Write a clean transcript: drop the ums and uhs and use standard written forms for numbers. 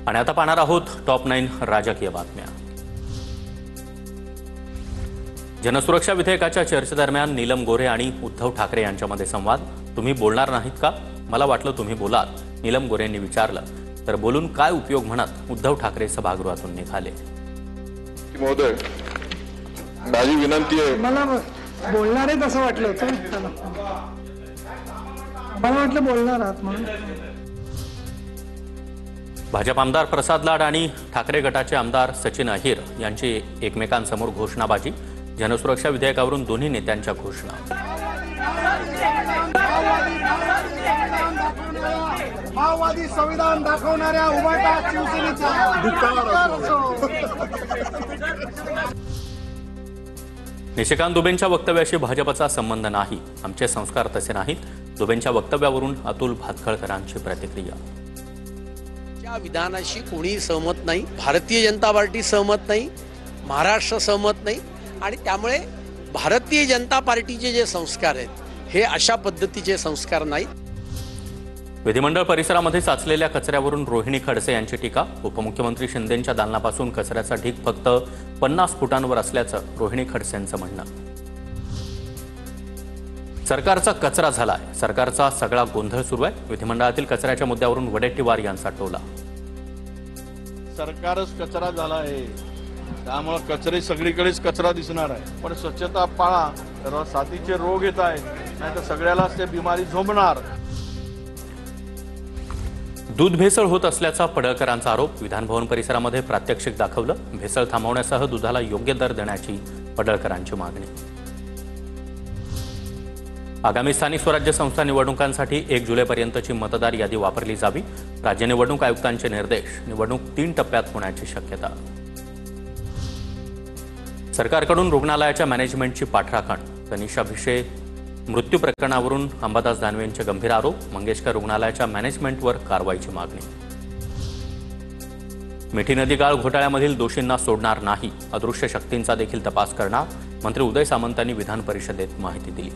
आणि आता पाहणार आहोत टॉप 9 राजकीय बातम्या। जनसुरक्षा विधेयकाच्या चर्चेदरम्यान नीलम गोऱ्हे आणि उद्धव ठाकरे यांच्यामध्ये संवाद। तुम्ही बोलणार नाहीत का? मला वाटलं तुम्ही बोलाल, नीलम गोऱ्हेंनी विचारलं। तर बोलून काय उपयोग म्हणत उद्धव ठाकरे सभागृहातून निघाले। महोदय, माझी विनंती आहे। मला बोलणार आहे तसं वाटलं होतं, मला वाटलं बोलणार आहात म्हणून। भाजप आमदार प्रसाद लाड आणि ठाकरे गटाचे आमदार सचिन अहिर यांची एकमेकांसमोर घोषणाबाजी। जनसुरक्षा विधेयकावरून दोन्ही नेत्यांच्या घोषणा। माओवादी संविधान दाखवणाऱ्या उभाटा शिवसेनेचा निशिकांत दुबेंच्या वक्तव्याशी भाजपचा संबंध नाही, आमचे संस्कार तसे नाहीत। दुबेंच्या वक्तव्यावरून अतुल भातखळकरांची प्रतिक्रिया। या विधानाशी कोणी सहमत नाही, भारतीय जनता पार्टी सहमत नाही, महाराष्ट्र सहमत नाही आणि त्यामुळे भारतीय जनता पार्टीचे जे संस्कार आहेत हे अशा पद्धतीचे संस्कार नाहीत। विधिमंडळ परिसरामध्ये साचलेल्या कचऱ्यावरून रोहिणी खडसे यांची टीका। उपमुख्यमंत्री शिंदेंच्या दालनापासून कचऱ्याचा ढीग फक्त 50 फुटांवर असल्याचं रोहिणी खडसेंचं म्हणणं। सरकारचा कचरा झालाय, सरकारचा सगळा गोंधळ सुरू आहे। विधिमंडळातील कचऱ्याच्या मुद्द्यावरून वडेट्टीवार यांचा टोला। सरकारच कचरा झाला आहे, त्यामुळे कचरे सगळीकडेच कचरा दिसणार आहे। पण स्वच्छता पाळा, तर साथीचे रोग येत आहेत, नाहीतर सगळ्यालाच ते बिमारी झोंबणार। दूध भेसळ होत असल्याचा पडळकरांचा आरोप। विधानभवन परिसरामध्ये प्रात्यक्षिक दाखवलं। भेसळ थांबवण्यासह दुधाला योग्य दर देण्याची पडळकरांची मागणी। आगामी स्थानिक स्वराज्य संस्था निवडणुकांसाठी 1 जुलैपर्यंतची मतदार यादी वापरली जावी। राज्य निवडणूक आयुक्तांचे निर्देश। निवडणूक 3 टप्प्यात होण्याची शक्यता। सरकारकडून रुग्णालयाच्या मॅनेजमेंटची पाठराखण। तनिषा भिशे मृत्यू प्रकरणावरून अंबादास दानवेंचे गंभीर आरोप। मंगेशकर रुग्णालयाच्या मॅनेजमेंटवर कारवाईची मागणी। मिठी नदी गाळ घोटाळ्यामधील दोषींना सोडणार नाही, अदृश्य शक्तींचा देखील तपास करणार। मंत्री उदय सामंतांनी विधान परिषदेत माहिती दिली।